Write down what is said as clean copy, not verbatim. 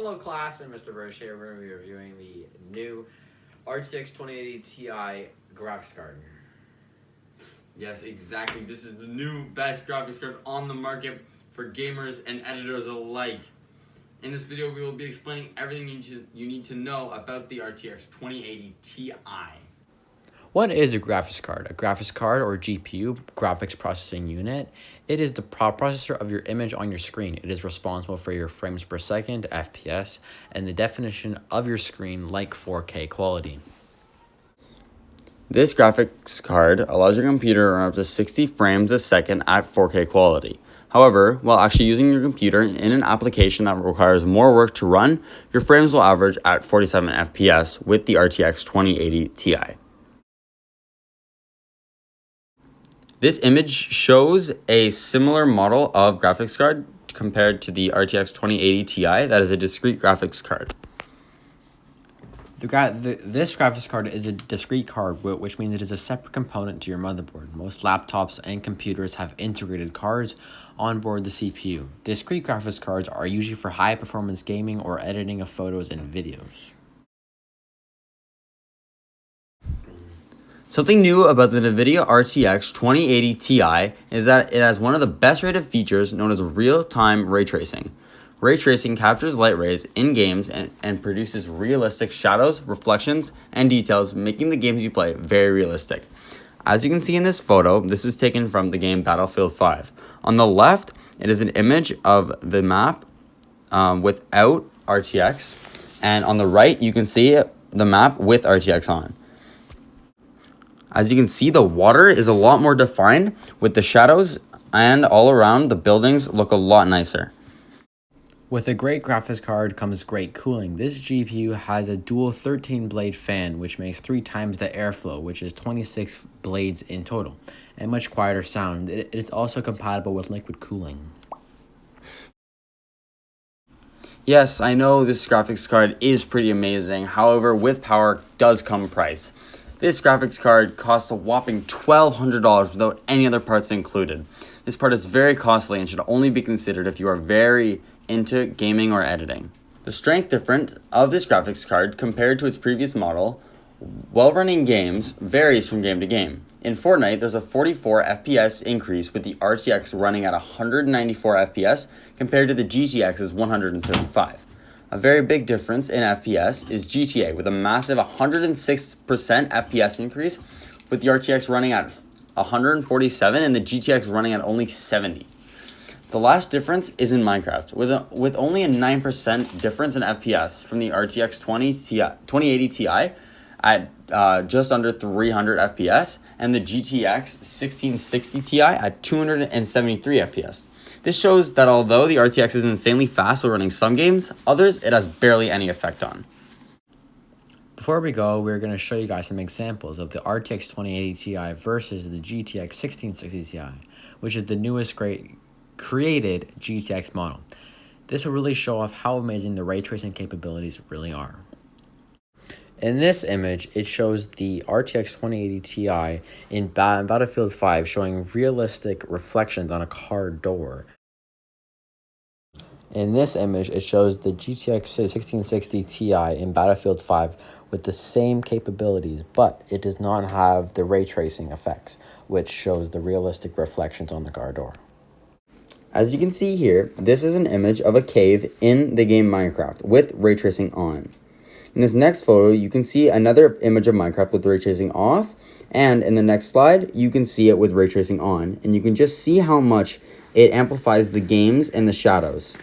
Hello class, and Mr. Birch here. We're going to be reviewing the new RTX 2080 Ti graphics card. Yes, exactly. This is the new best graphics card on the market for gamers and editors alike. In this video, we will be explaining everything you need to know about the RTX 2080 Ti. What is a graphics card? A graphics card, or GPU, graphics processing unit, it is the processor of your image on your screen. It is responsible for your frames per second, FPS, and the definition of your screen like 4K quality. This graphics card allows your computer to run up to 60 frames a second at 4K quality. However, while actually using your computer in an application that requires more work to run, your frames will average at 47 FPS with the RTX 2080 Ti. This image shows a similar model of graphics card compared to the RTX 2080 Ti that is a discrete graphics card. This graphics card is a discrete card, which means it is a separate component to your motherboard. Most laptops and computers have integrated cards on board the CPU. Discrete graphics cards are usually for high-performance gaming or editing of photos and videos. Something new about the NVIDIA RTX 2080 Ti is that it has one of the best rated features known as real-time ray tracing. Ray tracing captures light rays in games and produces realistic shadows, reflections, and details, making the games you play very realistic. As you can see in this photo, this is taken from the game Battlefield 5. On the left, it is an image of the map without RTX, and on the right, you can see the map with RTX on. As you can see, the water is a lot more defined with the shadows, and all around the buildings look a lot nicer. With a great graphics card comes great cooling. This GPU has a dual 13-blade fan, which makes 3 times the airflow, which is 26 blades in total, and much quieter sound. It is also compatible with liquid cooling. Yes, I know this graphics card is pretty amazing. However, with power does come price. This graphics card costs a whopping $1,200 without any other parts included. This part is very costly and should only be considered if you are very into gaming or editing. The strength difference of this graphics card compared to its previous model, while running games, varies from game to game. In Fortnite, there's a 44 FPS increase with the RTX running at 194 FPS compared to the GTX's 135. A very big difference in FPS is GTA, with a massive 106% FPS increase, with the RTX running at 147 and the GTX running at only 70. The last difference is in Minecraft, with only a 9% difference in FPS from the RTX 2080 Ti at just under 300 FPS and the GTX 1660 Ti at 273 FPS. This shows that although the RTX is insanely fast while running some games, others it has barely any effect on. Before we go, we're going to show you guys some examples of the RTX 2080 Ti versus the GTX 1660 Ti, which is the newest created GTX model. This will really show off how amazing the ray tracing capabilities really are. In this image, it shows the RTX 2080 Ti in Battlefield 5 showing realistic reflections on a car door. In this image, it shows the GTX 1660 Ti in Battlefield 5 with the same capabilities, but it does not have the ray tracing effects, which shows the realistic reflections on the car door. As you can see here, this is an image of a cave in the game Minecraft with ray tracing on. In this next photo, you can see another image of Minecraft with ray tracing off, and in the next slide, you can see it with ray tracing on, and you can just see how much it amplifies the games and the shadows.